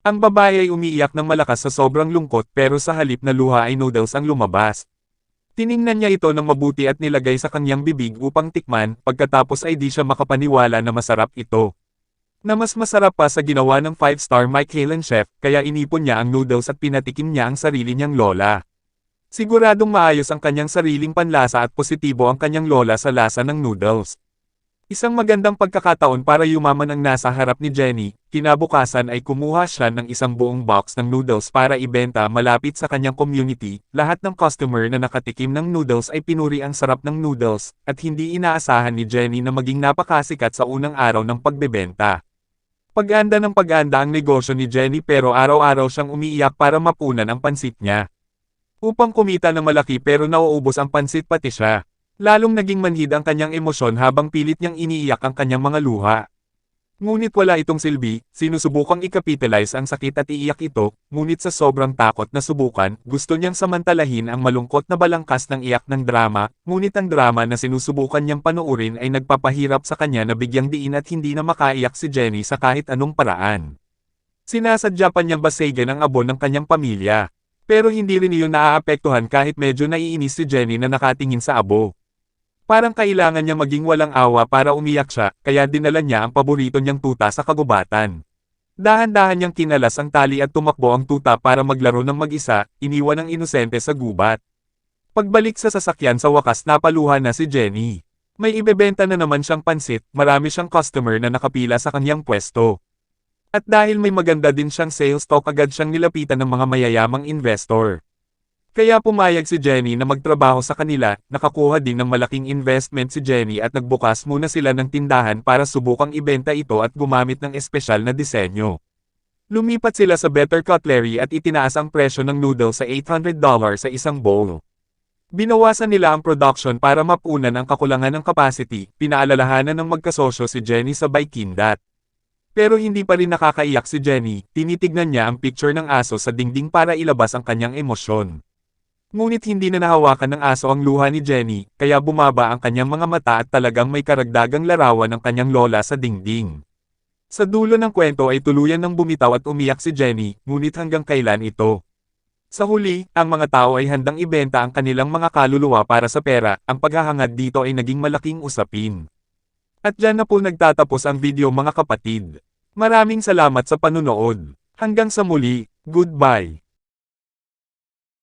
Ang babae ay umiiyak ng malakas sa sobrang lungkot pero sa halip na luha ay noodles ang lumabas. Tiningnan niya ito ng mabuti at nilagay sa kanyang bibig upang tikman, pagkatapos ay di siya makapaniwala na masarap ito. Na mas masarap pa sa ginawa ng 5-star Michelin chef, kaya inipon niya ang noodles at pinatikim niya ang sarili niyang lola. Siguradong maayos ang kanyang sariling panlasa at positibo ang kanyang lola sa lasa ng noodles. Isang magandang pagkakataon para yumaman ang nasa harap ni Jenny. Kinabukasan ay kumuha siya ng isang buong box ng noodles para ibenta malapit sa kanyang community. Lahat ng customer na nakatikim ng noodles ay pinuri ang sarap ng noodles, at hindi inaasahan ni Jenny na maging napakasikat sa unang araw ng pagbebenta. Pag-anda ng pag-anda ang negosyo ni Jenny pero araw-araw siyang umiiyak para mapunan ang pansit niya. Upang kumita ng malaki pero nauubos ang pansit pati siya. Lalong naging manhid ang kanyang emosyon habang pilit niyang iniiyak ang kanyang mga luha. Ngunit wala itong silbi, sinusubukang i-capitalize ang sakit at iiyak ito, ngunit sa sobrang takot na subukan, gusto niyang samantalahin ang malungkot na balangkas ng iyak ng drama, ngunit ang drama na sinusubukan niyang panoorin ay nagpapahirap sa kanya na bigyang diin at hindi na makaiyak si Jenny sa kahit anong paraan. Sinasadya pa niyang basagan ang abon ng kanyang pamilya. Pero hindi rin iyon naaapektuhan kahit medyo naiinis si Jenny na nakatingin sa abo. Parang kailangan niya maging walang awa para umiyak siya, kaya dinala niya ang paborito niyang tuta sa kagubatan. Dahan-dahan niyang kinalas ang tali at tumakbo ang tuta para maglaro ng mag-isa, iniwan ang inosente sa gubat. Pagbalik sa sasakyan sa wakas napaluha na si Jenny. May ibebenta na naman siyang pansit, marami siyang customer na nakapila sa kanyang pwesto. At dahil may maganda din siyang sales talk agad siyang nilapitan ng mga mayayamang investor. Kaya pumayag si Jenny na magtrabaho sa kanila, nakakuha din ng malaking investment si Jenny at nagbukas muna sila ng tindahan para subukang ibenta ito at gumamit ng espesyal na disenyo. Lumipat sila sa Better Cutlery at itinaas ang presyo ng noodles sa $800 sa isang bowl. Binawasan nila ang production para mapunan ang kakulangan ng capacity, pinaalalahanan ng magkasosyo si Jenny sa Baikindat. Pero hindi pa rin nakakaiyak si Jenny, tinitignan niya ang picture ng aso sa dingding para ilabas ang kanyang emosyon. Ngunit hindi na nahawakan ng aso ang luha ni Jenny, kaya bumaba ang kanyang mga mata at talagang may karagdagang larawan ng kanyang lola sa dingding. Sa dulo ng kwento ay tuluyan ng bumitaw at umiyak si Jenny, ngunit hanggang kailan ito? Sa huli, ang mga tao ay handang ibenta ang kanilang mga kaluluwa para sa pera, ang paghahangad dito ay naging malaking usapin. At dyan na po nagtatapos ang video mga kapatid. Maraming salamat sa panunood. Hanggang sa muli, goodbye.